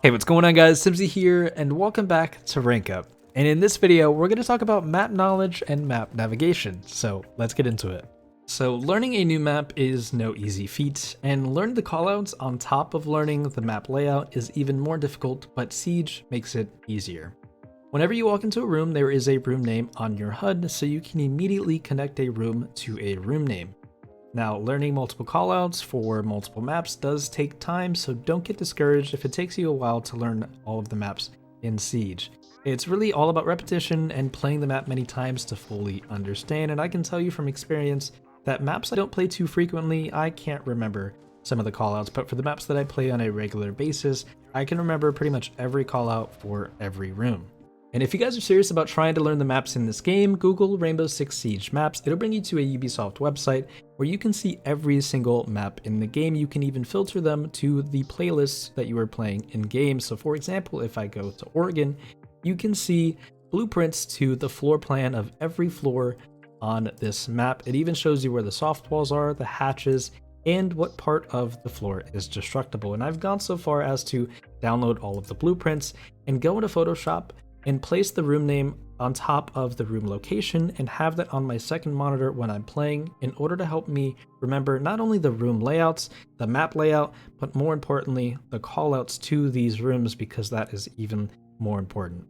Hey, what's going on guys? Timzy here, and welcome back to Rank Up. And in this video, we're going to talk about map knowledge and map navigation, so let's get into it. So learning a new map is no easy feat, and learning the callouts on top of learning the map layout is even more difficult, but Siege makes it easier. Whenever you walk into a room, there is a room name on your HUD, so you can immediately connect a room to a room name. Now, learning multiple callouts for multiple maps does take time, so don't get discouraged if it takes you a while to learn all of the maps in Siege. It's really all about repetition and playing the map many times to fully understand, and I can tell you from experience that maps I don't play too frequently, I can't remember some of the callouts, but for the maps that I play on a regular basis, I can remember pretty much every callout for every room. And if you guys are serious about trying to learn the maps in this game, Google Rainbow Six Siege maps. It'll bring you to a Ubisoft website where you can see every single map in the game. You can even filter them to the playlists that you are playing in game. So for example, if I go to Oregon, you can see blueprints to the floor plan of every floor on this map. It even shows you where the soft walls are, the hatches, and what part of the floor is destructible. And I've gone so far as to download all of the blueprints and go into Photoshop and place the room name on top of the room location and have that on my second monitor when I'm playing in order to help me remember not only the room layouts, the map layout, but more importantly, the callouts to these rooms, because that is even more important.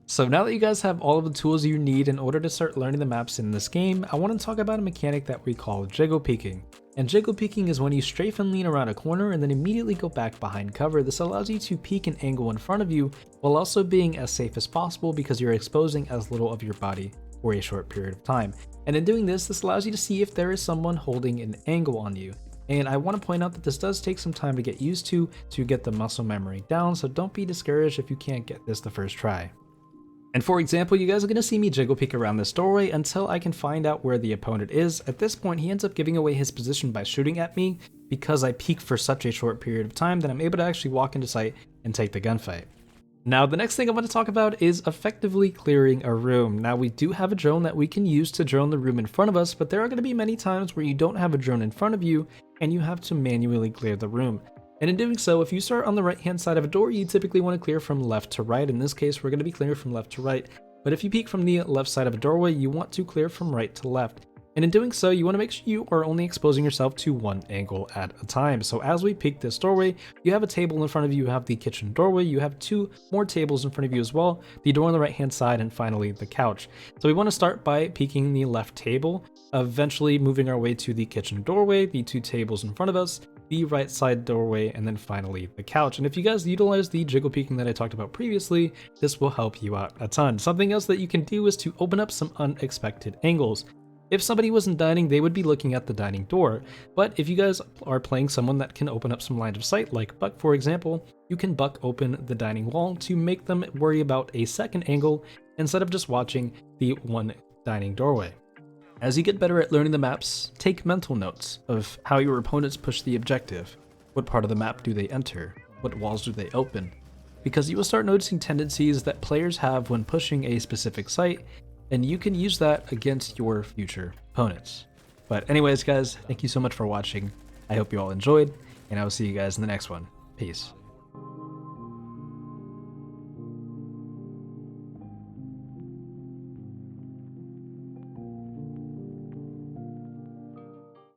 So now that you guys have all of the tools you need in order to start learning the maps in this game, I want to talk about a mechanic that we call Jiggle Peaking. And Jiggle Peaking is when you strafe and lean around a corner and then immediately go back behind cover. This allows you to peek an angle in front of you while also being as safe as possible because you're exposing as little of your body for a short period of time. And in doing this, this allows you to see if there is someone holding an angle on you. And I want to point out that this does take some time to get used to get the muscle memory down, so don't be discouraged if you can't get this the first try. And for example, you guys are going to see me jiggle peek around this doorway until I can find out where the opponent is. At this point, he ends up giving away his position by shooting at me because I peek for such a short period of time that I'm able to actually walk into sight and take the gunfight. Now, the next thing I want to talk about is effectively clearing a room. Now, we do have a drone that we can use to drone the room in front of us, but there are going to be many times where you don't have a drone in front of you and you have to manually clear the room. And in doing so, if you start on the right hand side of a door, you typically want to clear from left to right. In this case, we're going to be clearing from left to right. But if you peek from the left side of a doorway, you want to clear from right to left. And in doing so, you want to make sure you are only exposing yourself to one angle at a time. So as we peek this doorway, you have a table in front of you, you have the kitchen doorway, you have two more tables in front of you as well, the door on the right hand side, and finally the couch. So we want to start by peeking the left table, eventually moving our way to the kitchen doorway, the two tables in front of us, the right side doorway, and then finally the couch. And if you guys utilize the jiggle peeking that I talked about previously, this will help you out a ton. Something else that you can do is to open up some unexpected angles. If somebody wasn't dining, they would be looking at the dining door. But if you guys are playing someone that can open up some line of sight, like Buck for example, you can Buck open the dining wall to make them worry about a second angle instead of just watching the one dining doorway. As you get better at learning the maps, take mental notes of how your opponents push the objective. What part of the map do they enter? What walls do they open? Because you will start noticing tendencies that players have when pushing a specific site, and you can use that against your future opponents. But anyways guys, thank you so much for watching. I hope you all enjoyed, and I will see you guys in the next one. Peace.